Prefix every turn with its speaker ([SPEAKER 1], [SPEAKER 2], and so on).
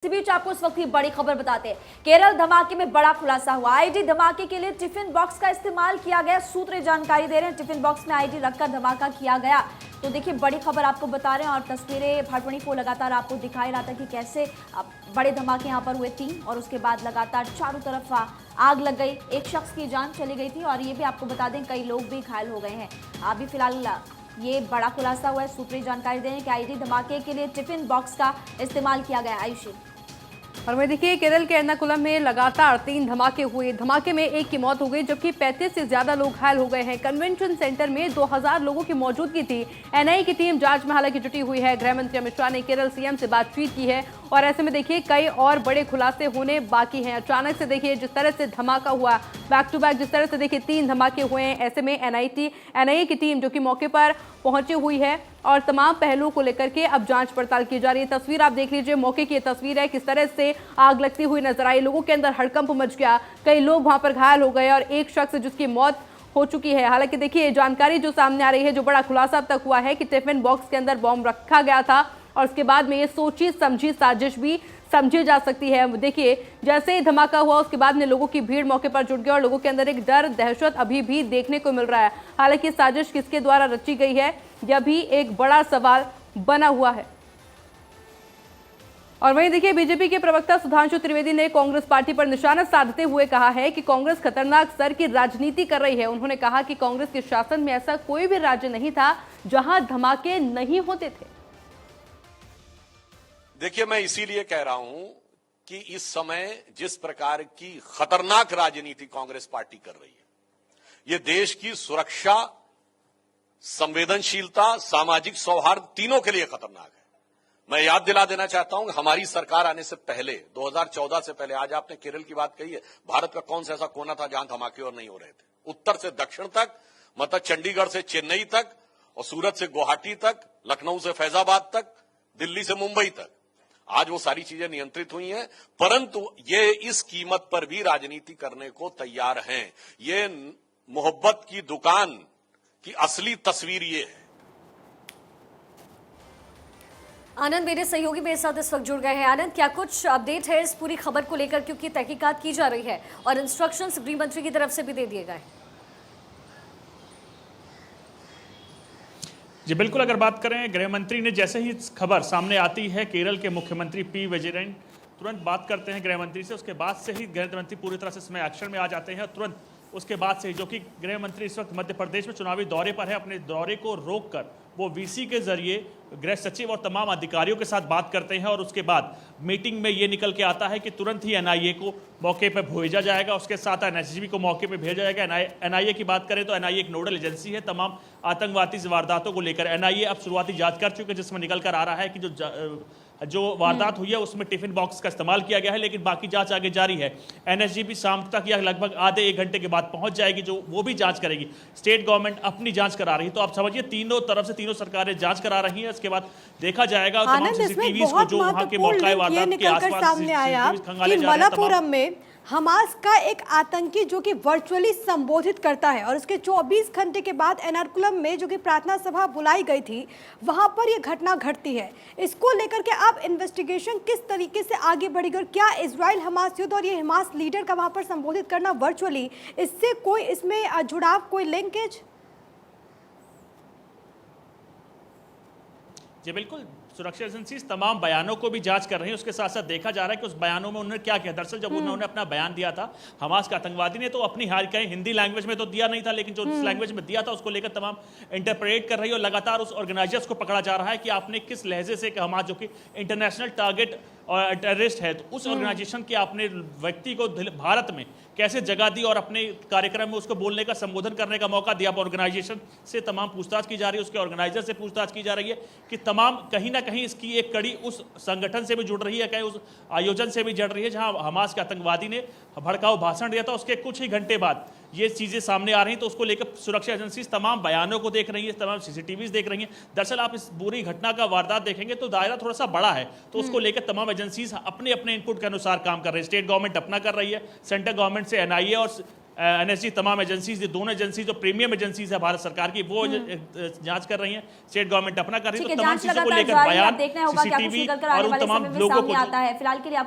[SPEAKER 1] इसी बीच आपको इस वक्त की बड़ी खबर बताते हैं। केरल धमाके में बड़ा खुलासा हुआ। आईडी धमाके के लिए टिफिन बॉक्स का इस्तेमाल किया गया। सूत्र जानकारी दे रहे हैं टिफिन बॉक्स में आईडी रखकर धमाका किया गया। तो देखिए बड़ी खबर आपको बता रहे हैं और तस्वीरें भटवणी को लगातार आपको दिखाई रहा था कि कैसे बड़े धमाके यहाँ पर हुए 3 और उसके बाद लगातार चारों तरफ आग लग गई। एक शख्स की जान चली गई थी और ये भी आपको बता दें कई लोग भी घायल हो गए हैं। अभी फिलहाल ये बड़ा खुलासा हुआ है। सूत्रीय जानकारी दे रहे हैं कि आईडी धमाके के लिए टिफिन बॉक्स का इस्तेमाल किया गया। आयुषी
[SPEAKER 2] और वही देखिए केरल के एर्नाकुलम में लगातार 3 धमाके हुए। धमाके में एक की मौत हो गई जबकि 35 से ज्यादा लोग घायल हो गए हैं। कन्वेंशन सेंटर में 2000 लोगों की मौजूदगी थी। एनआईए की टीम जांच में हालांकि जुटी हुई है। गृह मंत्री अमित शाह ने केरल सीएम से बातचीत की है और ऐसे में देखिए कई और बड़े खुलासे होने बाकी हैं। अचानक से देखिए जिस तरह से धमाका हुआ, बैक टू बैक जिस तरह से देखिए 3 धमाके हुए हैं, ऐसे में एनआईए की टीम जो कि मौके पर पहुंची हुई है और तमाम पहलुओं को लेकर के अब जांच पड़ताल की जा रही है। तस्वीर आप देख लीजिए, मौके की तस्वीर है, किस तरह से आग लगती हुई नजर आई। लोगों के अंदर हड़कंप मच गया, कई लोग वहां पर घायल हो गए और एक शख्स जिसकी मौत हो चुकी है। हालांकि देखिए जानकारी जो सामने आ रही है, जो बड़ा खुलासा अब तक हुआ है कि टिफिन बॉक्स के अंदर बॉम्ब रखा गया था और उसके बाद में ये सोची समझी साजिश भी समझी जा सकती है। देखिए जैसे ही धमाका हुआ उसके बाद में लोगों की भीड़ मौके पर जुट गई और लोगों के अंदर एक डर दहशत अभी भी देखने को मिल रहा है। हालांकि साजिश किसके द्वारा रची गई है यह भी एक बड़ा सवाल बना हुआ है। और वहीं देखिए बीजेपी के प्रवक्ता सुधांशु त्रिवेदी ने कांग्रेस पार्टी पर निशाना साधते हुए कहा है कि कांग्रेस खतरनाक स्तर की राजनीति कर रही है। उन्होंने कहा कि कांग्रेस के शासन में ऐसा कोई भी राज्य नहीं था जहां धमाके नहीं होते थे।
[SPEAKER 3] देखिए मैं इसीलिए कह रहा हूं कि इस समय जिस प्रकार की खतरनाक राजनीति कांग्रेस पार्टी कर रही है, यह देश की सुरक्षा, संवेदनशीलता, सामाजिक सौहार्द तीनों के लिए खतरनाक है। मैं याद दिला देना चाहता हूं कि हमारी सरकार आने से पहले 2014 से पहले, आज आपने केरल की बात कही है, भारत का कौन सा ऐसा कोना था जहां धमाके और नहीं हो रहे थे। उत्तर से दक्षिण तक, मतलब चंडीगढ़ से चेन्नई तक और सूरत से गुवाहाटी तक, लखनऊ से फैजाबाद तक, दिल्ली से मुंबई तक, आज वो सारी चीजें नियंत्रित हुई हैं। परंतु ये इस कीमत पर भी राजनीति करने को तैयार हैं। ये मोहब्बत की दुकान की असली तस्वीर ये है।
[SPEAKER 1] आनंद मेरे सहयोगी मेरे साथ इस वक्त जुड़ गए हैं। आनंद, क्या कुछ अपडेट है इस पूरी खबर को लेकर, क्योंकि तहकीकात की जा रही है और इंस्ट्रक्शंस गृह मंत्री की तरफ से भी दे दिए गए।
[SPEAKER 4] जी बिल्कुल, अगर बात करें गृह मंत्री ने जैसे ही खबर सामने आती है केरल के मुख्यमंत्री पी विजयन तुरंत बात करते हैं गृह मंत्री से। उसके बाद से ही गृह मंत्री पूरी तरह से इसमें एक्शन में आ जाते हैं। तुरंत उसके बाद से जो कि गृह मंत्री इस वक्त मध्य प्रदेश में चुनावी दौरे पर है, अपने दौरे को रोककर वो वीसी के जरिए गृह सचिव और तमाम अधिकारियों के साथ बात करते हैं और उसके बाद मीटिंग में ये निकल के आता है कि तुरंत ही एनआईए को मौके पर भेजा जाएगा। उसके साथ एनएसजी को मौके पर भेजा जाएगा। एनआईए की बात करें तो एनआईए एक नोडल एजेंसी है तमाम आतंकवादी वारदातों को लेकर। एनआईए अब शुरुआती जांच कर चुके हैं जिसमें निकल कर आ रहा है कि जो वारदात हुई है उसमें टिफिन बॉक्स का इस्तेमाल किया गया है, लेकिन बाकी जांच आगे जारी है। एनएसजी भी शाम तक या लगभग आधे 1 घंटे के बाद पहुंच जाएगी, जो वो भी जांच करेगी। स्टेट गवर्नमेंट अपनी जांच करा रही है। तो आप समझिए तीनों तरफ से तीनों सरकारें जांच करा रही हैं। इसके बाद देखा जाएगा तमाम सीसीटीवी को जो वहां के मौका वारदात के आसपास
[SPEAKER 2] सामने आया कि मलापुरम में हमास का एक आतंकी जो कि वर्चुअली संबोधित करता है और उसके 24 घंटे के बाद एर्नाकुलम में जो कि प्रार्थना सभा बुलाई गई थी वहां पर यह घटना घटती है। इसको लेकर के अब इन्वेस्टिगेशन किस तरीके से आगे बढ़ेगी और क्या इजराइल हमास युद्ध और ये हमास लीडर का वहां पर संबोधित करना वर्चुअली, इससे कोई इसमें जुड़ाव, कोई लिंकेज?
[SPEAKER 4] जी बिल्कुल, सुरक्षा एजेंसीज तमाम बयानों को भी जांच कर रही है। उसके साथ साथ देखा जा रहा है कि उस बयानों में उन्होंने क्या किया। दरअसल जब उन्होंने अपना बयान दिया था हमास का आतंकवादी ने, तो अपनी हाल कहीं हिंदी लैंग्वेज में तो दिया नहीं था, लेकिन जो जिस लैंग्वेज में दिया था उसको लेकर तमाम इंटरप्रेट कर रही है और लगातार उस ऑर्गेनाइजर्स को पकड़ा जा रहा है कि आपने किस लहजे से हमास जो कि इंटरनेशनल टारगेट और टेररिस्ट है, तो उस ऑर्गेनाइजेशन के आपने व्यक्ति को भारत में कैसे जगह दी और अपने कार्यक्रम में उसको बोलने का, संबोधन करने का मौका दिया। ऑर्गेनाइजेशन से तमाम पूछताछ की जा रही है, उसके ऑर्गेनाइजर से पूछताछ की जा रही है कि तमाम कहीं ना कहीं इसकी एक कड़ी उस संगठन से भी जुड़ रही है, कहीं उस आयोजन से भी जुड़ रही है जहां हमास के आतंकवादी ने भड़काऊ भाषण दिया था। उसके कुछ ही घंटे बाद ये चीजें सामने आ रही हैं, तो उसको लेकर सुरक्षा एजेंसीज तमाम बयानों को देख रही है, तमाम सीसीटीवीज देख रही हैं। दरअसल आप इस पूरी घटना का वारदात देखेंगे तो दायरा थोड़ा सा बड़ा है, तो उसको लेकर तमाम एजेंसीज अपने अपने इनपुट के अनुसार काम कर रही है। स्टेट गवर्नमेंट अपना कर रही है, सेंट्रल गवर्नमेंट से एनआईए और एनएसजी, तमाम एजेंसीज, ये दोनों एजेंसी जो प्रीमियम एजेंसीज है भारत सरकार की, वो जांच कर रही हैं। स्टेट गवर्नमेंट अपना कर रही है।
[SPEAKER 1] ठीक
[SPEAKER 4] तो
[SPEAKER 1] है,
[SPEAKER 4] तमाम
[SPEAKER 1] जांच
[SPEAKER 4] चीजों को
[SPEAKER 1] लगातार
[SPEAKER 4] लेकर
[SPEAKER 1] जारी है।
[SPEAKER 4] बयान,
[SPEAKER 1] अब देखना होगा क्या कुछ
[SPEAKER 4] सीसीटीवी
[SPEAKER 1] निकल कर
[SPEAKER 4] और
[SPEAKER 1] आने
[SPEAKER 4] उन
[SPEAKER 1] वाले
[SPEAKER 4] तमाम
[SPEAKER 1] समय में
[SPEAKER 4] लोगों
[SPEAKER 1] सामने
[SPEAKER 4] को
[SPEAKER 1] आता है। फिलहाल के लिए